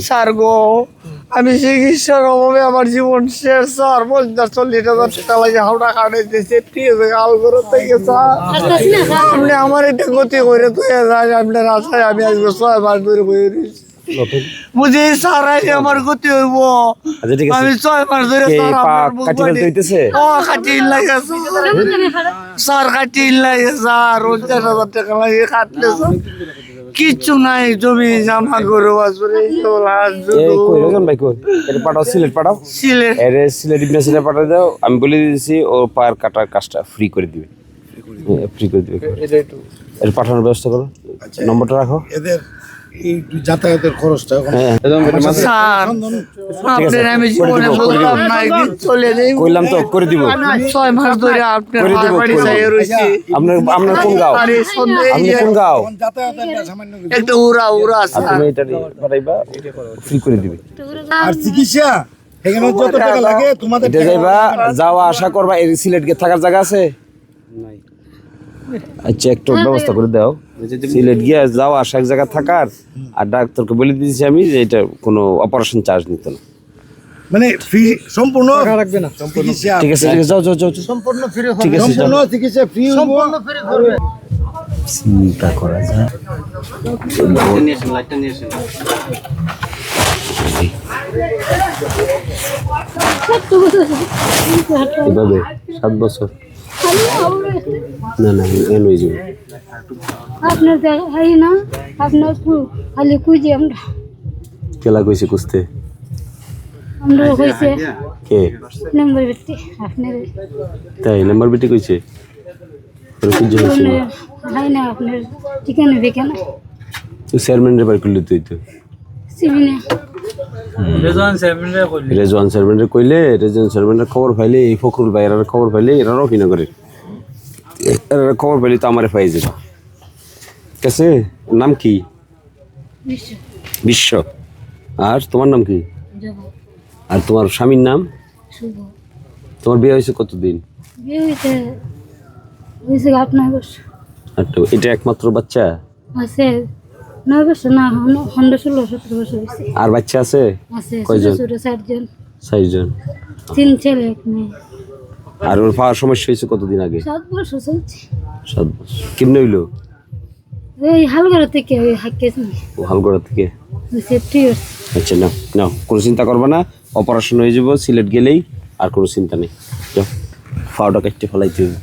Sir গো, আমি চিকিৎসার অভাবে আমার জীবন শেষ স্যার। 50-40,000 টাকা লাগে হাওড়া কাটাইতেছে, ঠিক আছে হাল করে থেকে স্যার। আপনি আমার এটা গতি করে তুই আপনার আশায় আমি আজকে 6 মাস ধরে বয়ে রয়েছি। বুঝি স্যার আজকে আমার গতি হইব। আমি 6 মাস ধরে স্যার কাটিয়ে লাগে স্যার, কাটিয়ে লাগে স্যার। 50,000 টাকা লাগে কাটলে স্যার কিচ্ছু নাই, জমি জামা গরু বাছুরে পাঠাও দাও, আমি বলে দিয়েছি ও পার কাটার কাজটা ফ্রি করে দিবে, ফ্রি করে দিবে। এর পাঠানোর ব্যবস্থা করো, নম্বরটা রাখো। এদের এই যাতায়াতের খরচটা আমি জীবনে বললাম না, চলে যাই কইলাম তো করে দিব। 6 মাস ধরে আপনার বাড়ি চাই রয়েছি। আপনার কোন গাঁও? আপনি কোন গাঁও? একটা উড়া তুমি এটা পাঠাইবা, ফ্রি করে দিবে। আর চিকিৎসা এখানে যত টাকা লাগে তোমাদের এটা যাইবা, যাওয়া আসা করবা। এই সিলেট গিয়ে থাকার জায়গা আছে? নাই। আচ্ছা একটু ব্যবস্থা করে দাও, সিলেট গিয়ে যাওয়া আসা এক জায়গা থাকার। আর ডাক্তারকে বলে দিয়েছি আমি যে এটা কোনো অপারেশন চার্জ নিত না, মানে ফ্রি, সম্পূর্ণ রাখবে না চিকিৎসা। ঠিক আছে, ঠিক আছে, যাও যাও যাও, সম্পূর্ণ ফ্রি হবে, ঠিক আছে, সম্পূর্ণ চিকিৎসা ফ্রি, সম্পূর্ণ ফ্রি করবে। চিন্তা করা যায়। এভাবে 7 বছর না না এন হয়ে যাবে। আপনার দেখাই না, আপনার খালি খুঁজি আমরা, কেলা কইছে কুস্তে আমরা কইছে কে নাম্বার বেটি আপনার, তাই নাম্বার বেটি কইছে খুঁজে হয়েছিল। হাই না আপনার ঠিকানা বেকানা তুই চেয়ারম্যান রে বার করলি, তুই তো সিবিনা রেজওয়ান চেয়ারম্যান রে কইলে, রেজওয়ান চেয়ারম্যানের খবর পাইলে, এই ফখরুল ভাইয়ের খবর পাইলে, এরাও কিনা করে এরা খবর পাইলে তো আমারে পাই যাবে। ঠিক আছে, নাম কি? বিশ্ব। আর তোমার নাম কি? আর তোমার স্বামীর নাম? তোমার বিয়ে হয়েছে কতদিন? বিয়ে হয়েছে 8-9 বছর। এটা একমাত্র বাচ্চা? আছে 9 বছর না, 16-17 বছর হয়েছে। আর বাচ্চা আছে? আছে কয়জন? 4জন। 4জন। 3 ছেলে 1 মেয়ে। আর ওর পাওয়ার সমস্যা হয়েছে কতদিন আগে? 7 বছর চলছে। 7 বছর। কেমনে হইলো? ওই হালগড়া থেকে, ওই হাক্কেস ও হালগড়া থেকে। সেফটি। আচ্ছা নাও নাও, কোনো চিন্তা করবে না, অপারেশন হয়ে যাব সিলেট গেলেই, আর কোনো চিন্তা নেই। যাও, ফাওটা কাটতে ফেলাইতে হবে।